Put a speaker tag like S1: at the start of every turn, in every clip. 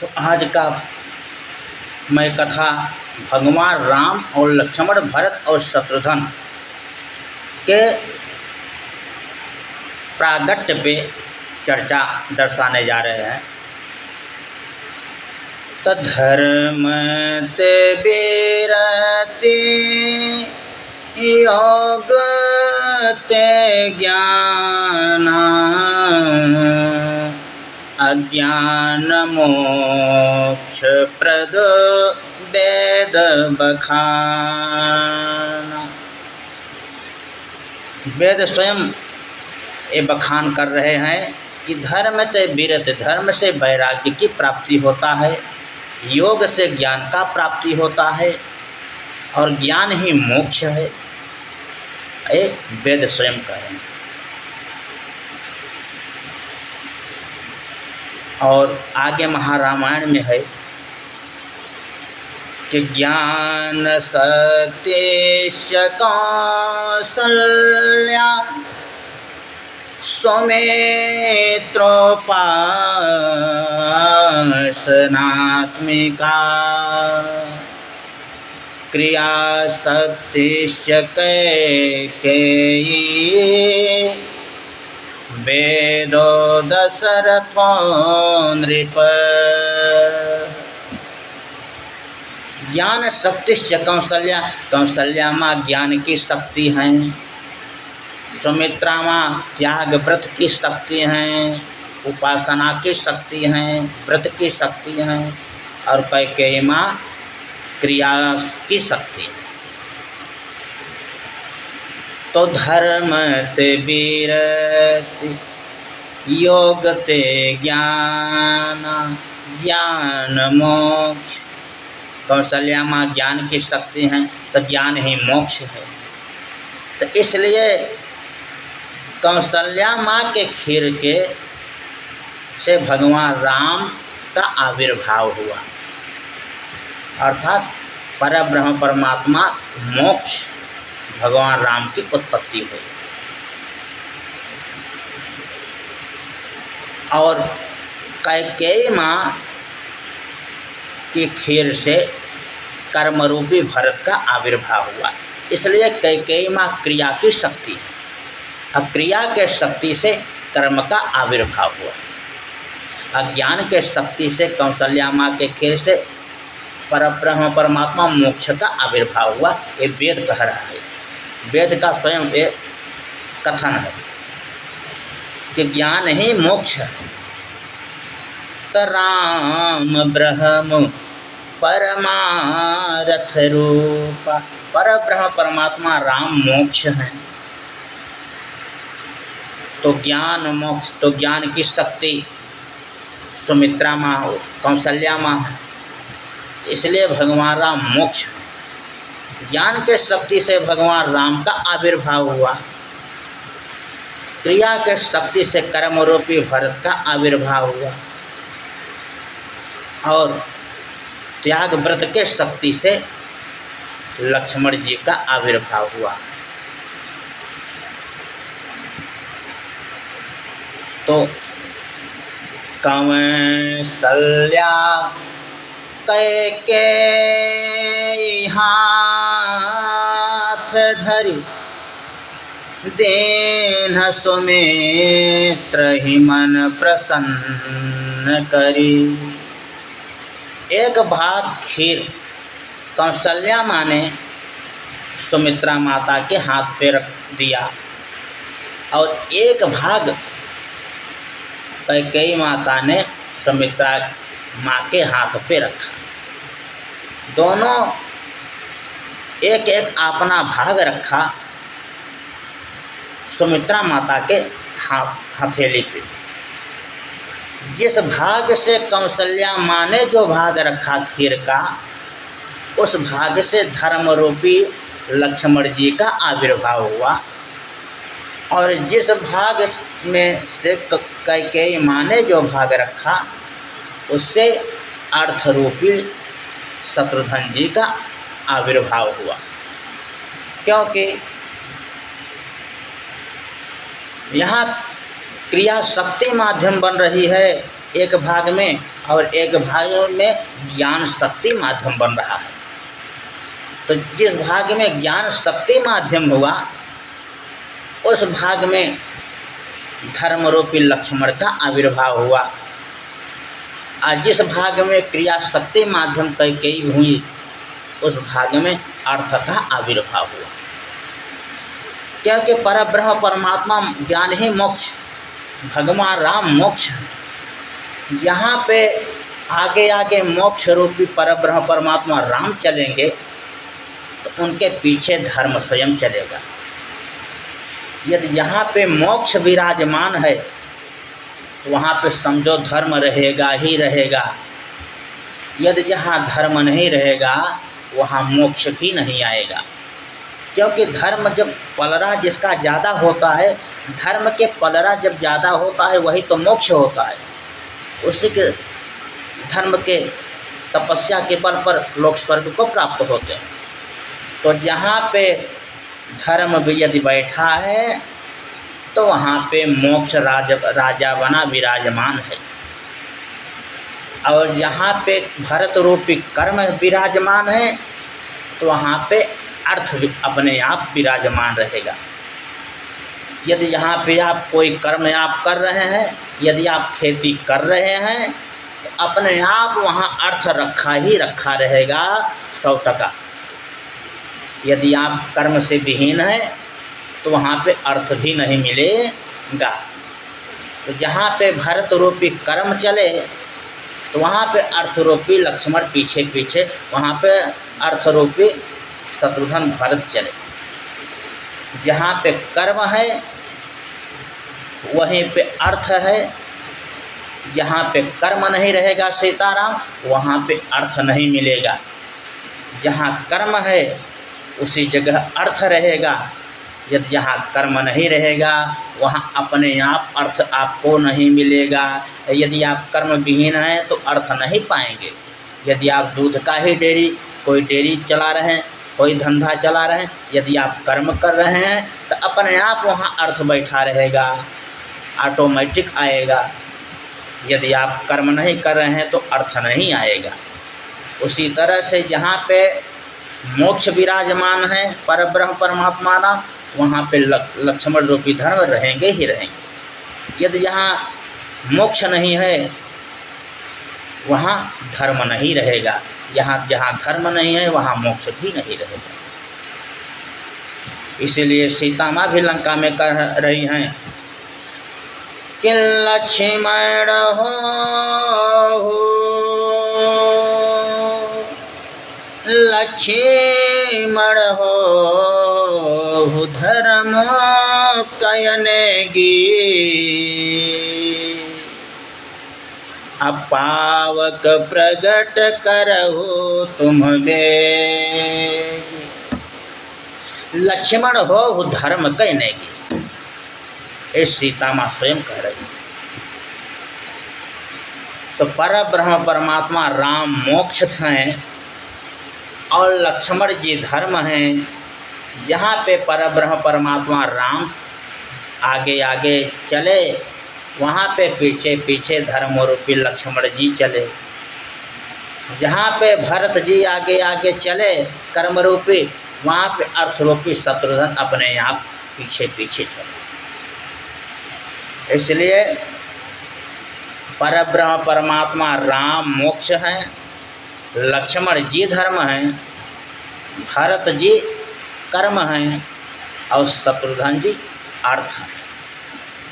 S1: तो आज का मैं कथा भगवान राम और लक्ष्मण, भरत और शत्रुघ्न के प्रागट्य पे चर्चा दर्शाने जा रहे हैं। तो धर्म ते वीरति योग ते ज्ञान अज्ञान मोक्ष प्रद वेद बखान। वेद स्वयं ये बखान कर रहे हैं कि धर्म ते वीरति, धर्म से वैराग्य की प्राप्ति होता है, योग से ज्ञान का प्राप्ति होता है और ज्ञान ही मोक्ष है। ये वेद स्वयं कह रहे हैं। और आगे महारामायण में है कि ज्ञान शक्ति कौसल्या सौमित्रोपासनात्मिका क्रिया शक्तिश्च कैकेयी वेदो दशरथो नृप। ज्ञान शक्तिश्च कौशल्या, कौशल्या माँ ज्ञान की शक्ति हैं, सुमित्रा माँ त्याग व्रत की शक्ति हैं, उपासना की शक्ति हैं, व्रत की शक्ति हैं और कैकेयी माँ क्रिया की शक्ति। तो धर्म ते वीरति योग ते ज्ञान ज्ञान मोक्ष। कौशल्या माँ ज्ञान की शक्ति हैं तो ज्ञान ही मोक्ष है। तो इसलिए कौशल्या माँ के खीर के से भगवान राम का आविर्भाव हुआ, अर्थात परब्रह्म परमात्मा मोक्ष भगवान राम की उत्पत्ति हुई। और कैकेयी माँ की खीर से कर्मरूपी भरत का आविर्भाव हुआ। इसलिए कैकेयी माँ क्रिया की शक्ति है। अब क्रिया के शक्ति से कर्म का आविर्भाव हुआ, अज्ञान के शक्ति से कौशल्या माँ के खीर से परब्रह्म परमात्मा मोक्ष का आविर्भाव हुआ। ये वेद कह रहा है। वेद का स्वयं एक कथन है कि ज्ञान ही मोक्ष है। तो राम ब्रह्म परमारथ रूपा, परब्रह्म परमात्मा राम मोक्ष हैं। तो ज्ञान मोक्ष, तो ज्ञान की शक्ति सुमित्रा माँ कौशल्या माँ है, इसलिए भगवान राम मोक्ष। ज्ञान के शक्ति से भगवान राम का आविर्भाव हुआ, क्रिया के शक्ति से कर्म रूपी भरत का आविर्भाव हुआ और त्याग व्रत के शक्ति से लक्ष्मण जी का आविर्भाव हुआ। तो कौशल्या कैकेयी हाथ धरी दीन सुमित्र ही मन प्रसन्न करी। एक भाग खीर कौशल्या माँ ने सुमित्रा माता के हाथ पे रख दिया और एक भाग कैकेयी माता ने सुमित्रा माँ के हाथ पे रखा। दोनों एक एक अपना भाग रखा सुमित्रा माता के हथेली पे। जिस भाग से कौशल्या माँ ने जो भाग रखा खीर का, उस भाग से धर्म रूपी लक्ष्मण जी का आविर्भाव हुआ और जिस भाग में से कैकेयी माँ ने जो भाग रखा, उससे अर्थ रूपी शत्रुघ्न जी का आविर्भाव हुआ। क्योंकि यहाँ क्रिया शक्ति माध्यम बन रही है एक भाग में और एक भाग में ज्ञान शक्ति माध्यम बन रहा है। तो जिस भाग में ज्ञान शक्ति माध्यम हुआ उस भाग में धर्म रूपी लक्ष्मण का आविर्भाव हुआ, और जिस भाग में क्रिया शक्ति माध्यम कैकेयी हुई उस भाग में अर्थ का आविर्भाव हुआ। क्योंकि परब्रह्म परमात्मा ज्ञान ही मोक्ष, भगवान राम मोक्ष है। यहाँ पे आगे आगे मोक्ष रूपी परब्रह्म परमात्मा राम चलेंगे तो उनके पीछे धर्म स्वयं चलेगा। यदि यहाँ पे मोक्ष विराजमान है तो वहाँ पे समझो धर्म रहेगा ही रहेगा। यदि जहाँ धर्म नहीं रहेगा वहाँ मोक्ष भी नहीं आएगा। क्योंकि धर्म जब पलरा जिसका ज़्यादा होता है, धर्म के पलरा जब ज़्यादा होता है वही तो मोक्ष होता है। उसी के धर्म के तपस्या के बल पर लोग स्वर्ग को प्राप्त होते हैं। तो जहाँ पे धर्म भी यदि बैठा है तो वहाँ पे मोक्ष राजा बना विराजमान है। और जहाँ पे भरत रूपी कर्म विराजमान है तो वहाँ पे अर्थ भी अपने आप विराजमान रहेगा। यदि यहाँ पे आप कोई कर्म आप कर रहे हैं, यदि आप खेती कर रहे हैं तो अपने आप वहाँ अर्थ रखा ही रखा रहेगा 100%। यदि आप कर्म से विहीन हैं तो वहाँ पे अर्थ भी नहीं मिलेगा। तो जहाँ पे भरत रूपी कर्म चले तो वहाँ पे अर्थ रूपी लक्ष्मण पीछे पीछे, वहाँ पे अर्थ रूपी शत्रुघ्न भरत चले। जहाँ पे कर्म है वहीं पे अर्थ है। जहाँ पे कर्म नहीं रहेगा सीताराम वहाँ पे अर्थ नहीं मिलेगा। जहाँ कर्म है उसी जगह अर्थ रहेगा। यदि यहाँ कर्म नहीं रहेगा वहाँ अपने आप अर्थ आपको नहीं मिलेगा। यदि आप कर्म विहीन हैं तो अर्थ नहीं पाएंगे। यदि आप दूध का ही डेयरी, कोई डेयरी चला रहे हैं, कोई धंधा चला रहे हैं, यदि आप कर्म कर रहे हैं तो अपने आप वहाँ अर्थ बैठा रहेगा, ऑटोमेटिक आएगा। यदि आप कर्म नहीं कर रहे हैं तो अर्थ नहीं आएगा। उसी तरह से जहाँ पे मोक्ष विराजमान है परब्रह्म परमात्मा नाम, वहाँ पे लक्ष्मण रूपी धर्म रहेंगे ही रहेंगे। यदि यहाँ मोक्ष नहीं है वहाँ धर्म नहीं रहेगा। यहाँ जहाँ धर्म नहीं है वहाँ मोक्ष भी नहीं रहेगा। इसीलिए सीता माँ भी लंका में कह रही हैं कि लक्ष्मण हो लक्ष्मण हो धर्म कयनेगी, अपावक प्रगट करहु तुम बेगी। लक्ष्मण हो धर्म कयनेगी, ये सीता माँ स्वयं कह रही। तो परब्रह्म परमात्मा राम मोक्ष हैं और लक्ष्मण जी धर्म हैं। जहाँ पे परब्रह्म परमात्मा राम आगे आगे चले वहाँ पे पीछे पीछे धर्म रूपी लक्ष्मण जी चले। जहाँ पे भरत जी आगे आगे चले कर्म रूपी, वहाँ पे अर्थ रूपी शत्रुघ्न अपने आप पीछे पीछे चले। इसलिए परब्रह्म परमात्मा राम मोक्ष हैं, लक्ष्मण जी धर्म हैं, भरत जी कर्म हैं और शत्रुघ्न जी अर्थ हैं।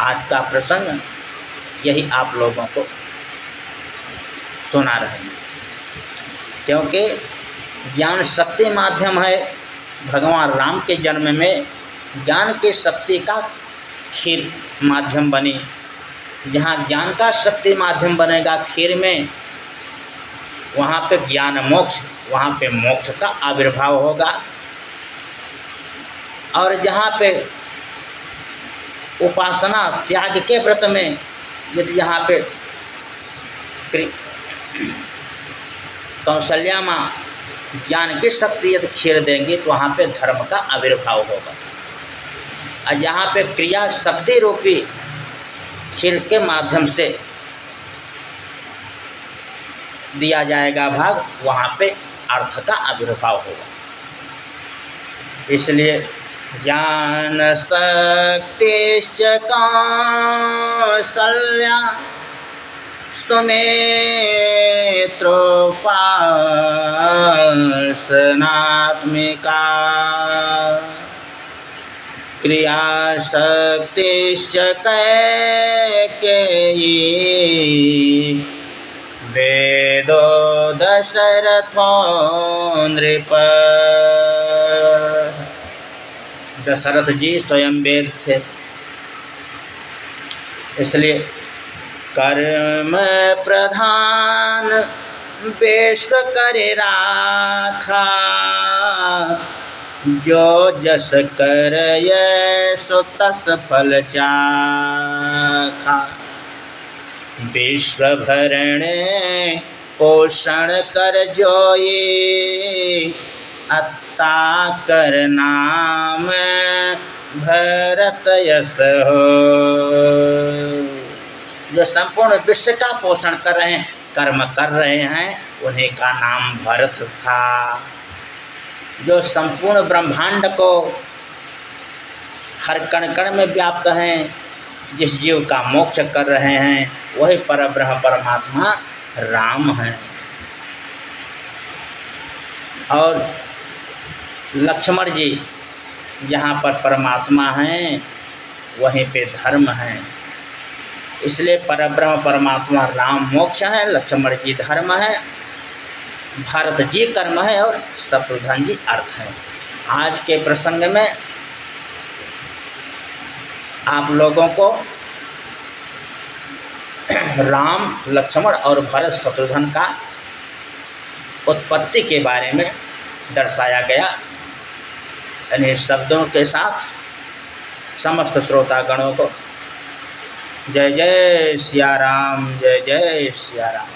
S1: आज का प्रसंग यही आप लोगों को सुना रहे हैं। क्योंकि ज्ञान शक्ति माध्यम है। भगवान राम के जन्म में ज्ञान की शक्ति का खीर माध्यम बनी। जहाँ ज्ञान का शक्ति माध्यम बनेगा खीर में, वहाँ पे ज्ञान मोक्ष, वहाँ पे मोक्ष का आविर्भाव होगा। और जहाँ पे उपासना त्याग के व्रत में यदि यहाँ पे कौशल्या माँ ज्ञान की शक्ति यदि खीर देंगी तो वहाँ पे धर्म का आविर्भाव होगा। और यहाँ पे क्रिया शक्ति रूपी खीर के माध्यम से दिया जाएगा भाग, वहाँ पे अर्थ का आविर्भाव होगा। इसलिए ज्ञान शक्तिश्च कौसल्या सुनेत्रोपासनात्मिका क्रियाशक्तिश्च कैकेयी वेदो दशरथो नृप। दशरथ जी स्वयं वेद थे, इसलिए कर्म प्रधान विश्व करे राखा, जो जस करय सो तस फल चाखा। विश्व भरण पोषण कर जोई, अत्ता कर नाम भरत यश हो। जो संपूर्ण विश्व का पोषण कर रहे हैं, कर्म कर रहे हैं, उन्हीं का नाम भरत था। जो संपूर्ण ब्रह्मांड को हर कण कण में व्याप्त हैं, जिस जीव का मोक्ष कर रहे हैं, वही परब्रह्म परमात्मा राम हैं। और लक्ष्मण जी जहाँ पर परमात्मा हैं, वहीं पे धर्म है। इसलिए परब्रह्म परमात्मा राम मोक्ष है, लक्ष्मण जी धर्म है, भरत जी कर्म है और शत्रुघ्न जी अर्थ है। आज के प्रसंग में आप लोगों को राम, लक्ष्मण और भरत शत्रुघ्न का उत्पत्ति के बारे में दर्शाया गया। इन्हीं शब्दों के साथ समस्त श्रोतागणों को जय जय सिया राम, जय जय सिया राम।